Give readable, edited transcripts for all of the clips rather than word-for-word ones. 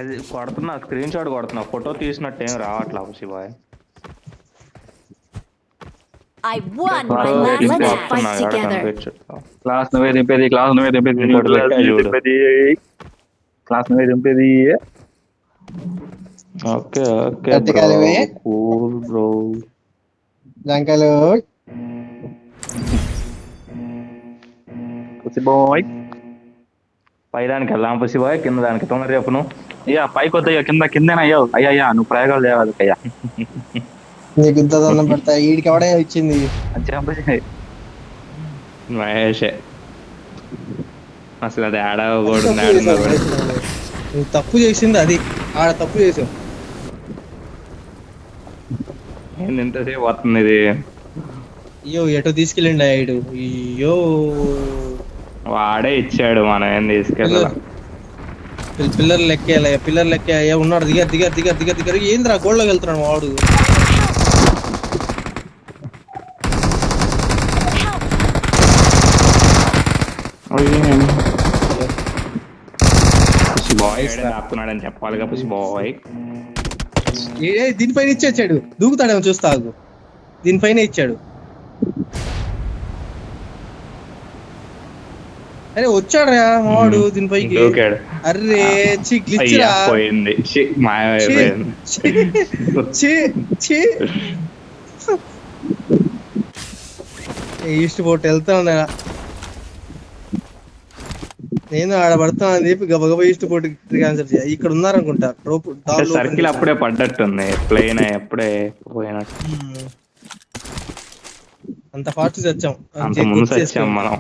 అది కొడుతున్నా, screen shot కొడుతున్నా, ఫోటో తీసినట్టు ఏం రావట్లా Shivay. I won my photo last తీసి match. కొడుతున్నా Fight ఎక్కడ together. కనిపించట్లా. క్లాస్ నువ్వే దింపేది, క్లాస్ నువ్వే దింపేది, ఇంకోటి క్లాస్ పెట్టా నువ్వే చూడు. దింపేది, క్లాస్ నువ్వే దింపేది. ఓకే ఓకే బ్రో, కత్తికాయలు కూల్ బ్రో. లంకలు బాయ్ పై దానికి వెళ్దాం శివాయ్, కింద దానికి తొందర చెప్పు నువ్వు. అయ్యా పైకి వద్దయ్యా, కిందేనా అయ్యో. అయ్యా నువ్వు ప్రయోగాలు చేయాలి అయ్యా. నీకు ఇంత దండం పెడతా. వీడికి ఎవడే ఇచ్చింది? మహేషే అసలు అది ఆడకూడదు. నువ్వు తప్పు చేసింది అది, ఆడ తప్పు చేసావు. ఏంది ఇంతసేపు వస్తుంది ఇది? అయ్యో ఎటో తీసుకెళ్ళండి ఆయుడు. అయ్యో వాడే ఇచ్చాడు, మనం ఏం తీసుకెళ్ళాలి. పిల్లర్ లెక్కేయాలయ్యా, పిల్లర్ లెక్కేయ్యా. ఉన్నాడు, దిగారు దిగారు దిగారు దిగారు దిగారు. ఏంద్రా గోల్డ్లోకి వెళ్తున్నాడు వాడు. Bye ఆపుతున్నాడని చెప్పాలిగా పుసి bye. దీనిపైన ఇచ్చాడు, దూకుతాడేమో చూస్తా ఆగు. దీనిపైన ఇచ్చాడు. అరే వచ్చాడు రా వాడు దీనిపైకి. అర్రే గ్లిచ్ రా. పోయింది, మాయమైపోయింది. ఈస్ట్ పోర్ట్ వెళ్తాను నేను, ఆడ పడతాను అని చెప్పి గబగబా ఈస్ట్ పోర్ట్ క్యాన్సర్ చేయ. ఇక్కడ ఉన్నారనుకుంటా సర్కిల్ అప్పుడే పడ్డట్టుంది, ప్లేన్ అప్పుడే పోయినట్టు. అంత ఫాస్ట్ చచ్చాం, అంత ముందు వచ్చాం మనం.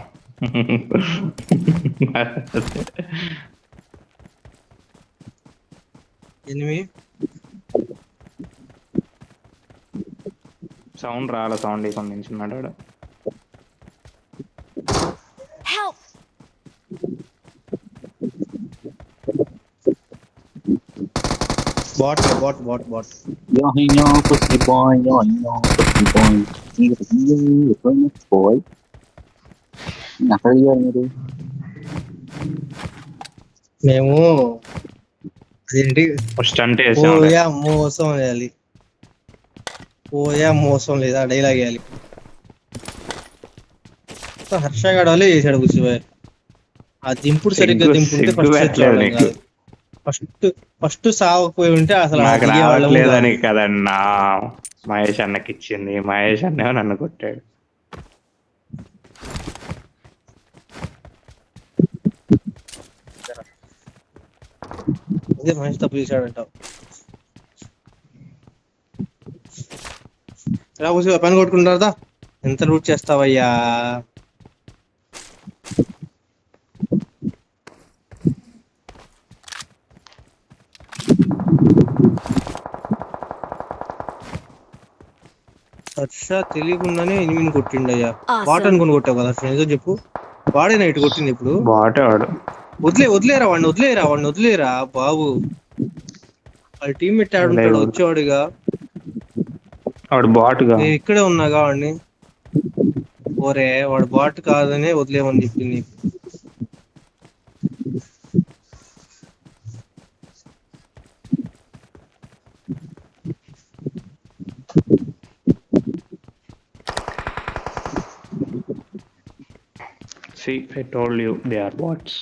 సౌండ్ రాల, సౌండ్ ఇక్కడ నించున్నాడు. బాట్ బాట్ బాట్ బాట్ మేము అదేంటి ఓయా మోసం వేయాలి, ఓయా మోసం లేదా డైలాగ్ వేయాలి. హర్ష గడవలే చేశాడు కూర్చోబోయే. ఆ దింపుడు సరిగ్గా దింపుంటే ఫస్ట్ సావకపోయి ఉంటే అసలు లేదని కదన్నా మహేష్ అన్నకి ఇచ్చింది. మహేష్ అన్న నన్ను కొట్టాడు. అదే మహేష్ తప్పు చేశాడంటావు. ఎలా కూర్చో పని కొట్టుకుంటారా? ఎంత రూట్ చేస్తావయ్యా? హర్ష తెలియకుండానే ఎనిమిది కొట్టిండయ్యా. వాట్ అనుకుని కొట్టావు కదా హర్ష, ఏదో చెప్పు. వాడే నైట్ కొట్టింది ఇప్పుడు. వాడు వదిలేరా వాడిని, వదిలేరా బాబు. వాళ్ళ టీమ్మేట్ ఆడుంటాడు వచ్చేవాడుగా. వాడు బాటుగా ఇక్కడే ఉన్నాగా వాడిని. ఓరే వాడు బాట్ కాదనే వదిలేమని చెప్పింది. See, I told you they are bots.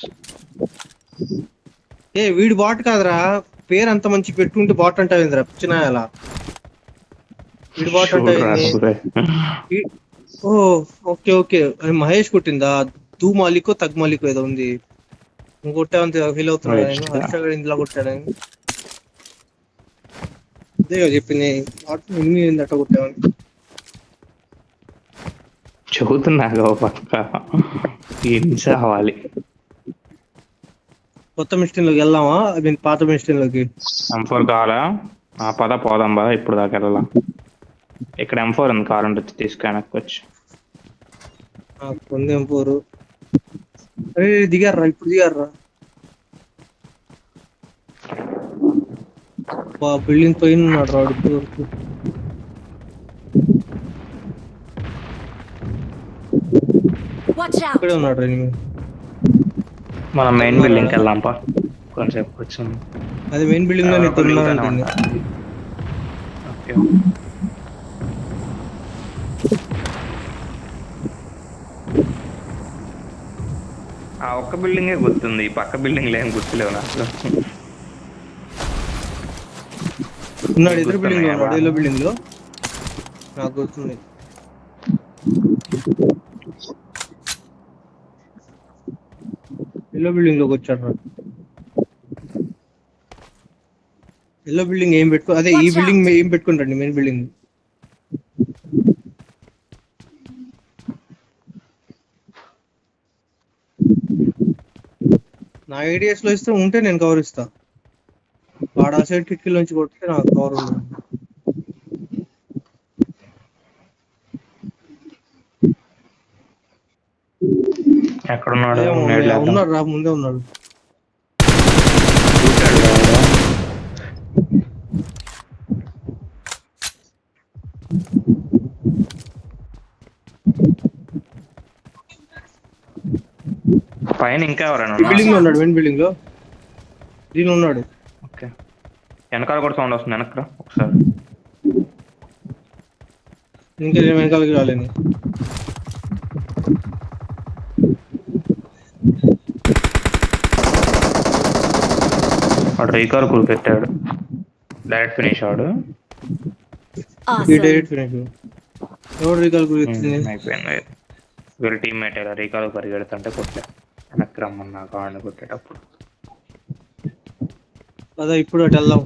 వీడు బాట్ కాదురా, పేరు అంత మంచి పెట్టుకుంటే బాట్ అంటావేంద్రా పిచ్చినా? అలా వీడు బాట్ అంటే ఓకే ఓకే. మహేష్ కొట్టిందా? తూ మాలికో తగ్ మాలికో ఏదో ఉంది. నువ్వు కొట్టావంత ఫీల్ అవుతున్నాడు. హర్ష గారు ఇందులో కొట్టాడని అదే చెప్పింది. ఎనిమిది అట్ట కొట్టావని చదువుతున్నాగా పక్క అవ్వాలి. కొత్త మిస్టేన్ లోకి వెళ్దామా? పాత మిస్టేన్ లోకి M4 కావాలా? పద పోదాం పద. ఇప్పుడు దాకా వెళ్ళాలా? ఇక్కడ M4 ఉంది, కావాలంటే తీసుకెనక్కొచ్చు. ఉంది M4. అరే దిగారా, ఇప్పుడు దిగారా. బిల్డింగ్ పైన ఉన్నాడు రాడు. ఇక్కడే ఉన్నాడు. మనం మెయిన్ బిల్డింగ్కి వెళ్దాంపా, కొంచెంసేపు కూర్చుంది. అది మెయిన్ బిల్డింగ్ లో ఇద్దరు ఉన్నారనుకోండి. ఓకే. ఆ ఒక్క బిల్డింగే గుర్తుంది, ఈ పక్క బిల్డింగ్ ఏం గుర్తులేవు నాకు. ఉన్నాడు ఎదురు బిల్డింగ్ లో ఉన్నాడు, ఎల్లో బిల్డింగ్ లో నాకు గుర్తుంది. ఎల్లో బిల్డింగ్ లోకి వచ్చాడు. ఎల్లో బిల్డింగ్ ఏం పెట్టుకో, అదే ఈ బిల్డింగ్ ఏం పెట్టుకుంటాండి మెయిన్ బిల్డింగ్. నా ఐడియాస్ లో ఇస్తే ఉంటే నేను కవర్ ఇస్తా. వాడు ఆ సైడ్ కిటికీల నుంచి కొడితే నాకు కవర్ ఉండదు. ఎక్కడున్నాడు? ఏమో నేడ్లేద్దాం. ఉన్నాడు రా, ముందే ఉన్నాడు. చూశాడు ఎవడో. పైన ఇంకా ఎవరైనా బిల్డింగ్ లో ఉన్నా? ఉన్నాడు, మెయిన్ బిల్డింగ్ లో దీని ఉన్నాడు. ఓకే. వెనకాల కూడా సౌండ్ వస్తుంది, వెనక్రా ఒకసారి. ఇంకా నేను వెనకాలకి రాలేను. వాడు రీకాల్ కూడా పెట్టాడు, డైరెక్ట్ ఫినిష్ ఆడు. ఈ Awesome. Direct finish. ఎవరు రీకాల్ గురించి? అయిపోయింది. వీళ్ళ టీమ్మేట్ ఇలా రీకాల్ పరిగెడుతుంటే కొట్టా, వెనక్కి రమ్మన్నా కాడిని కొట్టేటప్పుడు. అదా ఇప్పుడు అటు వెళ్దాం.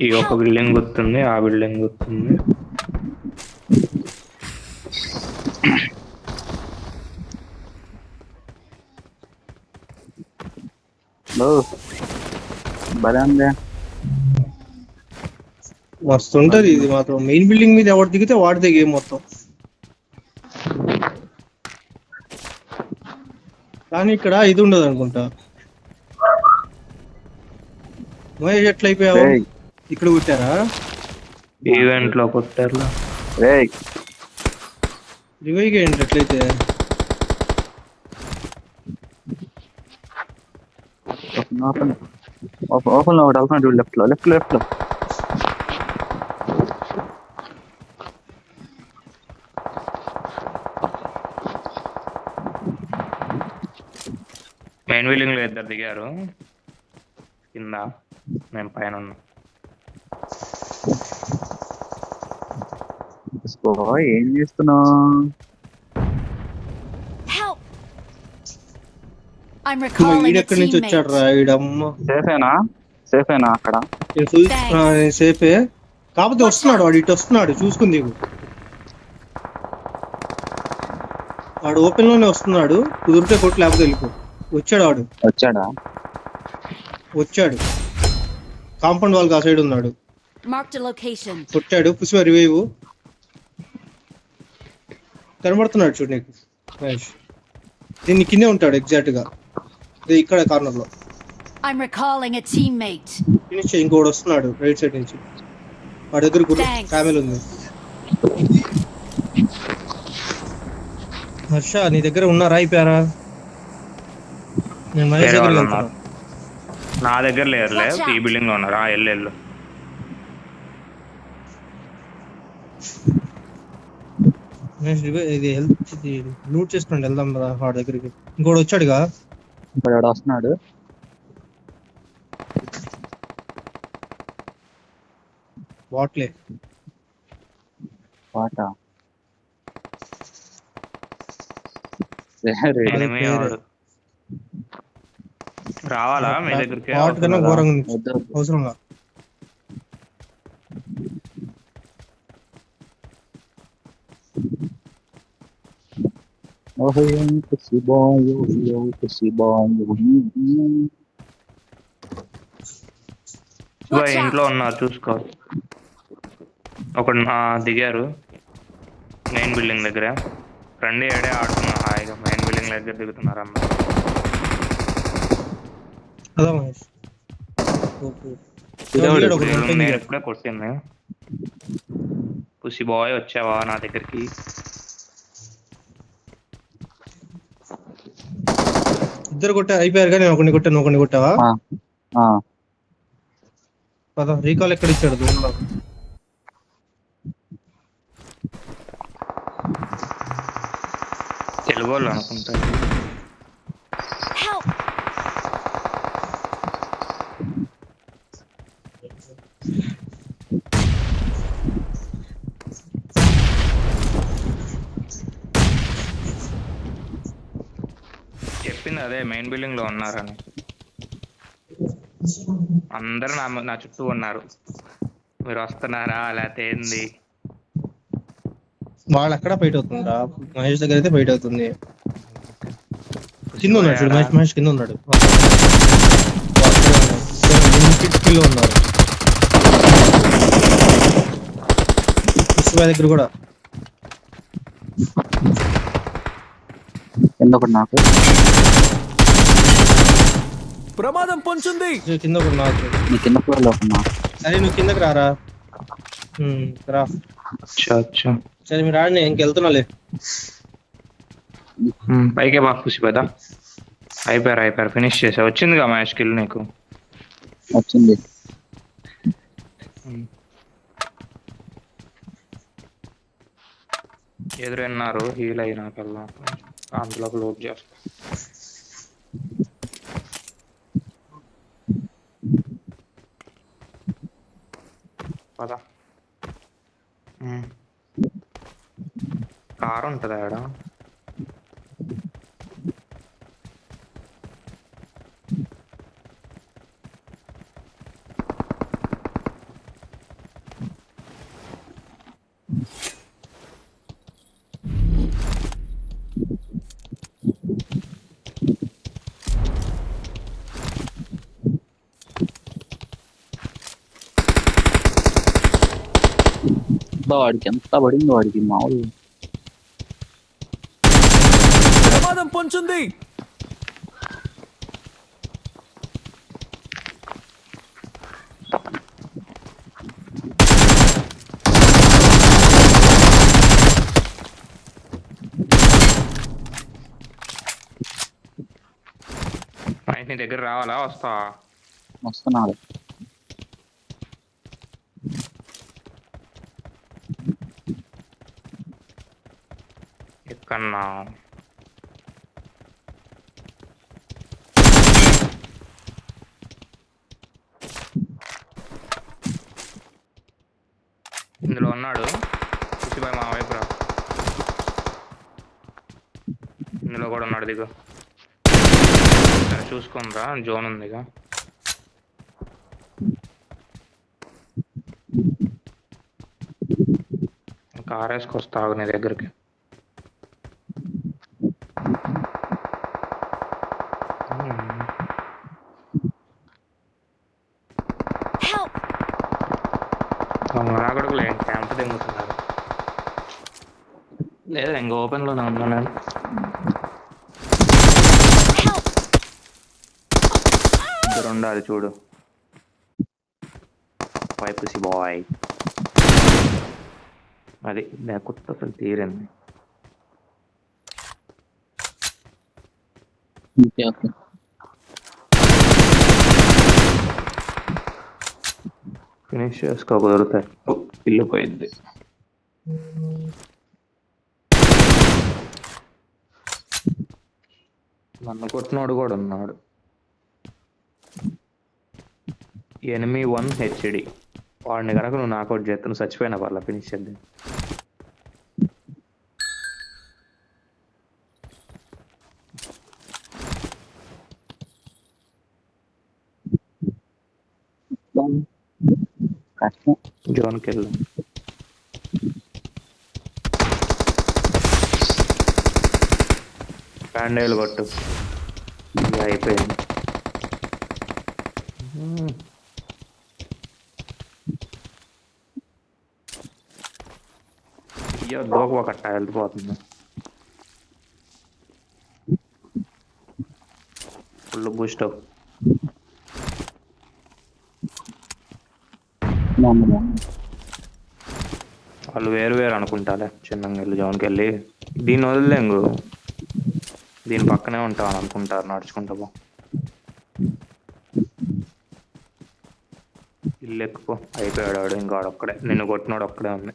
ఈ ఒక బిల్డింగ్ గుర్తుంది, ఆ బిల్డింగ్ గుర్తుంది. భలే ఉంది. మస్తు ఉంటది ఇది మాత్రం. మెయిన్ బిల్డింగ్ మీద ఎవరు దిగితే వాడితే గేమ్ మొత్తం. కానీ ఇక్కడ ఇది ఉండదు అనుకుంటా. మహేష్ ఎట్లా అయిపోయావు? రేయ్, ఇక్కడ కొట్టారా? ఈవెంట్ లో కొట్టారు. రేయ్, రివైవ్ ఏంటి ఎట్లయితే? ఓపెన్ ఓపెన్ లో ఒకటి వెళ్తున్నాడు, లెఫ్ట్ లో లెఫ్ట్ లెఫ్ట్ లో. మెయిన్ బిల్డింగ్ లో ఇద్దరు దిగారు కింద, నేను పైన ఉన్నా. ఏం చేస్తున్నావు? Help! I'm recalling a ఈడెక్కడి నుంచి వచ్చాడు రా teammate. ఈడమ్మ. సేఫేనా అక్కడ? నేను సేఫే, కాకపోతే వస్తున్నాడు వాడు, ఇటు వస్తున్నాడు చూసుకుంది. వాడు ఓపెన్ లోనే వస్తున్నాడు, కుదిరితే కొట్టు లేకపోతే వెళ్ళిపో. వచ్చాడు వాడు, వచ్చాడు కాంపౌండ్ వాళ్ళకి ఆ సైడ్ ఉన్నాడు. Marked a location. కొట్టాడు, పుష్ప రివైవ్ కనబడుతున్నాడు చూడు నీకు మహేష్. దీన్ని కిందే ఉంటాడు ఎగ్జాక్ట్ గా, ఇక్కడ కార్నర్ లో. I'm recalling a teammate. Finish ఇంకోటి వస్తున్నాడు రైట్ సైడ్ నుంచి. వాడి దగ్గర Thanks. ఫ్యామిలీ ఉంది. హర్ష నీ దగ్గర ఉన్నారా? అయిపోయారా? నేను మహేష్ వేరే దగ్గరికి వాళ్ళు వెళ్తున్నా. ఉన్నారు, నా దగ్గర లేరులే. Watch out. ఈ బిల్డింగ్ లో ఉన్నారు. ఎల్లు మహేష్ ఇది హెల్త్ ఇది లూట్ చేసుకుని వెళ్దాం రా వాడి దగ్గరికి. ఇంకోటి వచ్చాడుగా, ఇప్పుడు వాడు వస్తున్నాడు. వాట్లే పాట ఎనిమి వాడు. రావాలా మీ దగ్గరికి? వాట్ కన్నా ఘోరంగా ఉంది వద్దు. అవసరంగా. Watch ఇంట్లో out! ఉన్నారు చూసుకో. ఒకడు దిగారు మెయిన్ బిల్డింగ్ దగ్గర. రండి ఏడే ఆడుతున్నా హాయిగా. మెయిన్ బిల్డింగ్ దగ్గర దిగుతున్నారు అమ్మ. అదా మహేష్ నేను ఇప్పుడే కొట్టింది. పుసి బాయ్ వచ్చావా నా దగ్గరికి? ఇద్దరు కొట్టా అయిపోయారు కానీ నేను ఒకరిని కొట్టా, నువ్వు ఒకరిని కొట్టావా? ఆ, ఆ. పద, రీకాల్ ఎక్కడ ఇచ్చాడు దూరంలో? తెలుగు వాళ్ళు అనుకుంటా. Help! చెప్పింది అదే, మెయిన్ బిల్డింగ్ లో ఉన్నారని. అందరూ నా చుట్టూ ఉన్నారు. మీరు వస్తున్నారా లేకపోతే ఏంది? వాళ్ళు అక్కడ ఫైట్ అవుతుందా? మహేష్ దగ్గర అయితే ఫైట్ అవుతుంది. కింద ఉన్నాడు చూడు, మహేష్ కింద ఉన్నాడు. కిలో ఉన్నారు దగ్గర కూడా. కింద ఒకటి నాకు. ప్రమాదం పొంచుంది. కింద ఒకటి నాకు. నీ కింద ఫ్లోర్ లో ఒకటి నాకు. సరే నువ్వు కిందకి రారా. రా. సరే మీరు ఆడి, నేను ఇంకెళ్తున్నాలే. పైకే బాగా ఖుషిపోదా. అయిపోయారు ఫినిష్ చేసా. వచ్చిందిగా మా స్కిల్ నీకు. వచ్చింది. ఎదురున్నారు హీల్ అయినాకల్లా అందులోకి లోడ్ చేస్తా. పదా కారు ఉంటుందా ఆడ? వాడికి ఎంత పడింది వాడికి మామూలు. ప్రమాదం పొంచుంది. నీ దగ్గర రావాలా? వస్తా. వస్తున్నాడు. ఎక్కన్నా ఇందులో ఉన్నాడు. కుషిబాయ్ మా వైపు రా. ఇందులో కూడా ఉన్నాడు. దిగు. సరే చూసుకుందా, జోన్ ఉందిగా. కార్ వేసుకొస్తావు నీ దగ్గరికి. Help! రాకడుగులే క్యాంప్ దిగుతున్నారు. లేదా ఇంకా ఓపెన్ లోనే ఉన్నాను. Help! ఇద్దరు ఉండాలి చూడు. వైపుసి బాయ్. అది లేకపోతే అసలు తీరింది. Okay okay. ఫినిష్ చేసుకో కుదురుతాయి. ఇల్లు పోయింది. నన్ను కొట్టినోడు కూడా ఉన్నాడు. Enemy 1 HD. వాడిని కనుక నువ్వు నాకౌట్ చేస్తే నువ్వు చచ్చిపోయినా పర్లా, ఫినిష్ చేద్దాం. కష్టం. జోన్కి వెళ్ళు. బ్యాండేలు కొట్టు. ఇక అయిపోయింది. అయ్యో దోక కట్ట వెళ్ళిపోతుంది. Full Boost up. వాళ్ళు వేరు వేరు అనుకుంటాలే. చిన్నగా వెళ్ళి జోన్కి వెళ్ళి దీన్ని వదిలేంగు. దీని పక్కనే ఉంటామని అనుకుంటారు నడుచుకుంటా పో. ఇల్లు ఎక్కుపో, అయిపోయాడు వాడు. ఇంకా ఒక్కడే నిన్ను కొట్టినోడు ఒక్కడే ఉంది.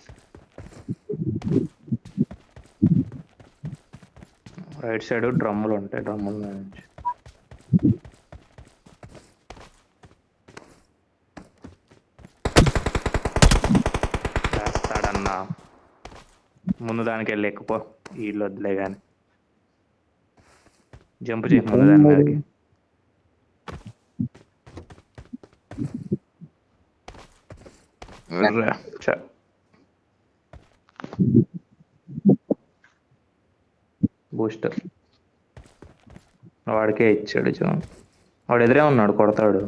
రైట్ సైడ్ డ్రమ్ములు ఉంటాయి, డ్రమ్ముల నుంచి వేస్తాడన్నా. ముందు దానికి వెళ్ళి ఎక్కుపో, వీళ్ళు వద్దులే కానీ. జంప్ చేయి ముందు దాని మీదకి. బూస్టర్ వాడికే ఇచ్చాడు జోన్. వాడు ఎదురే ఉన్నాడు, కొడతాడు.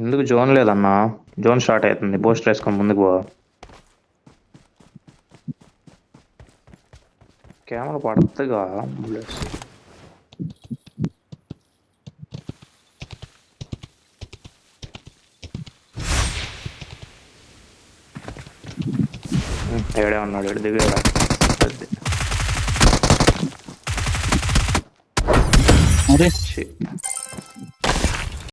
ఎందుకు జోన్ లేదన్నా? జోన్ స్టార్ట్ అవుతుంది, బూస్టర్ వేసుకొని ముందుకు పో. కెమెరా పడుతుందిగా బుల్లెట్స్. ఏడే ఉన్నాడు, ఎడు దిగాడు. అరే Shit.